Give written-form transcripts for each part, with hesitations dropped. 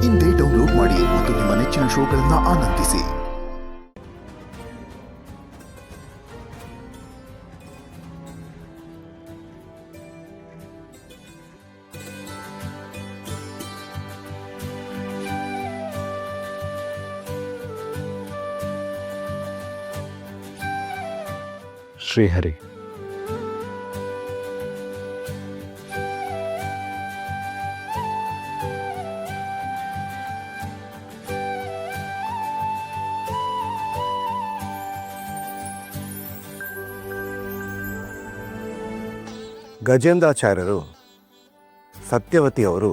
ಇಂದೇ ಡೌನ್ಲೋಡ್ ಮಾಡಿ ಮತ್ತು ನಿಮ್ಮ ನೆಚ್ಚಿನ ಶೋಗಳನ್ನು ಆನಂದಿಸಿ. ಶ್ರೀಹರಿ, ಗಜೇಂದ್ರಾಚಾರ್ಯರು ಸತ್ಯವತಿ ಅವರು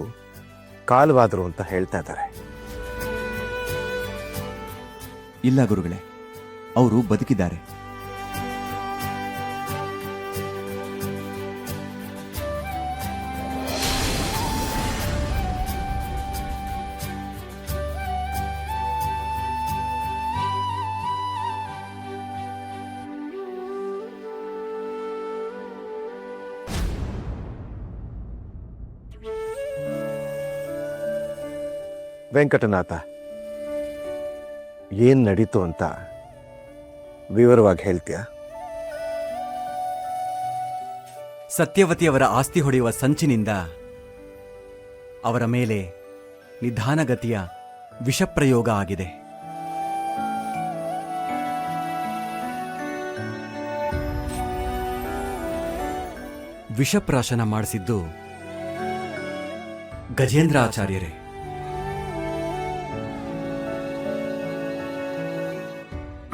ಕಾಲವಾದರು ಅಂತ ಹೇಳ್ತಾ ಇದ್ದಾರೆ. ಇಲ್ಲ ಗುರುಗಳೇ, ಅವರು ಬದುಕಿದ್ದಾರೆ. ವೆಂಕಟನಾಥ, ಏನ್ ನಡೀತು ಅಂತ ವಿವರವಾಗಿ ಹೇಳ್ತೀಯಾ? ಸತ್ಯವತಿಯವರ ಆಸ್ತಿ ಹೊಡೆಯುವ ಸಂಚಿನಿಂದ ಅವರ ಮೇಲೆ ನಿಧಾನಗತಿಯ ವಿಷಪ್ರಯೋಗ ಆಗಿದೆ. ವಿಷಪ್ರಾಶನ ಮಾಡಿಸಿದ್ದು ಗಜೇಂದ್ರಾಚಾರ್ಯರೇ.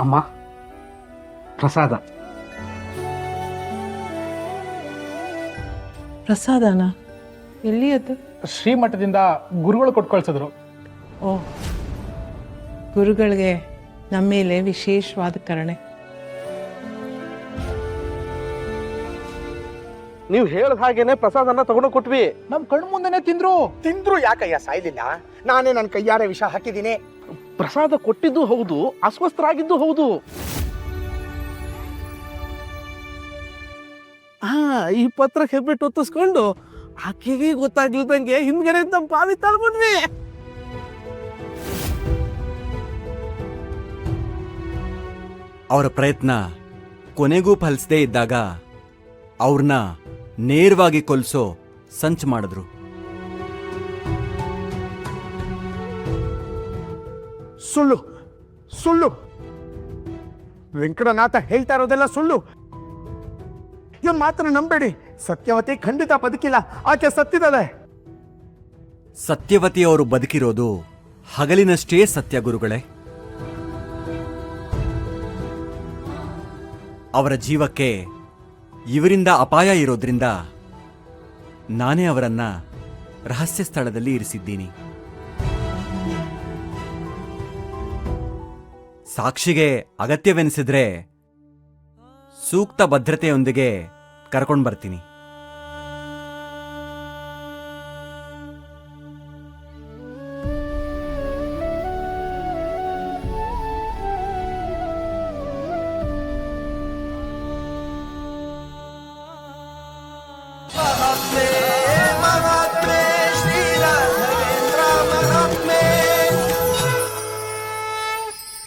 ಅಮ್ಮ, ಪ್ರಸಾದ. ಪ್ರಸಾದನ ಎಲ್ಲಿ ಅದು? ಶ್ರೀಮಠದಿಂದ ಗುರುಗಳು ಕೊಟ್ಕೊಳ್ಸಿದ್ರು. ಓ, ಗುರುಗಳಿಗೆ ನಮ್ಮ ಮೇಲೆ ವಿಶೇಷವಾದ ಕರುಣೆ. ನೀವು ಹೇಳಿದ ಹಾಗೇನೆ ಪ್ರಸಾದನ ತಗೊಂಡು ಕೊಟ್ವಿ. ನಮ್ ಕಣ್ಣು ಮುಂದೆನೆ ತಿಂದ್ರು ಯಾಕಯ್ಯ ಸಾಯ್ಲಿಲ್ಲ? ನಾನೇ ನನ್ನ ಕೈಯಾರೆ ವಿಷ ಹಾಕಿದ್ದೀನಿ. ಪ್ರಸಾದ ಕೊಟ್ಟಿದ್ದು ಹೌದು, ಅಸ್ವಸ್ಥರಾಗಿದ್ದು ಹೌದು. ಈ ಪತ್ರ ಹೆಬ್ಬಿಟ್ಟು ಒತ್ತಿಸ್ಕೊಂಡು ಆಕೆಗೆ ಗೊತ್ತಾಗ್ಲಿದ್ದಂಗೆ ಹಿಂದ್ಗಡೆ ನಮ್ಮ ಪಾವಿ ತಳ್ಬಿಟ್ವಿ. ಅವರ ಪ್ರಯತ್ನ ಕೊನೆಗೂ ಫಲಿಸದೇ ಇದ್ದಾಗ ಅವ್ರನ್ನ ನೇರವಾಗಿ ಕೊಲ್ಸೋ ಸಂಚು ಮಾಡಿದ್ರು. ಸುಳ್ಳು ಸುಳ್ಳು. ವೆಂಕಟನಾಥ ಹೇಳ್ತಾ ಇರೋದೆಲ್ಲ ಸುಳ್ಳು. ಇವನ್ ಮಾತ್ರ ನಂಬೇಡಿ. ಸತ್ಯವತಿ ಖಂಡಿತ ಬದುಕಿಲ್ಲ, ಆಕೆ ಸತ್ತಿದ್ದಾಳೆ. ಸತ್ಯವತಿಯವರು ಬದುಕಿರೋದು ಹಗಲಿನಷ್ಟೇ ಸತ್ಯ ಗುರುಗಳೇ. ಅವರ ಜೀವಕ್ಕೆ ಇವರಿಂದ ಅಪಾಯ ಇರೋದ್ರಿಂದ ನಾನೇ ಅವರನ್ನ ರಹಸ್ಯ ಸ್ಥಳದಲ್ಲಿ ಇರಿಸಿದ್ದೀನಿ. ಸಾಕ್ಷಿಗೆ ಅಗತ್ಯವೆನಿಸಿದ್ರೆ ಸೂಕ್ತ ಭದ್ರತೆಯೊಂದಿಗೆ ಕರ್ಕೊಂಡು ಬರ್ತೀನಿ.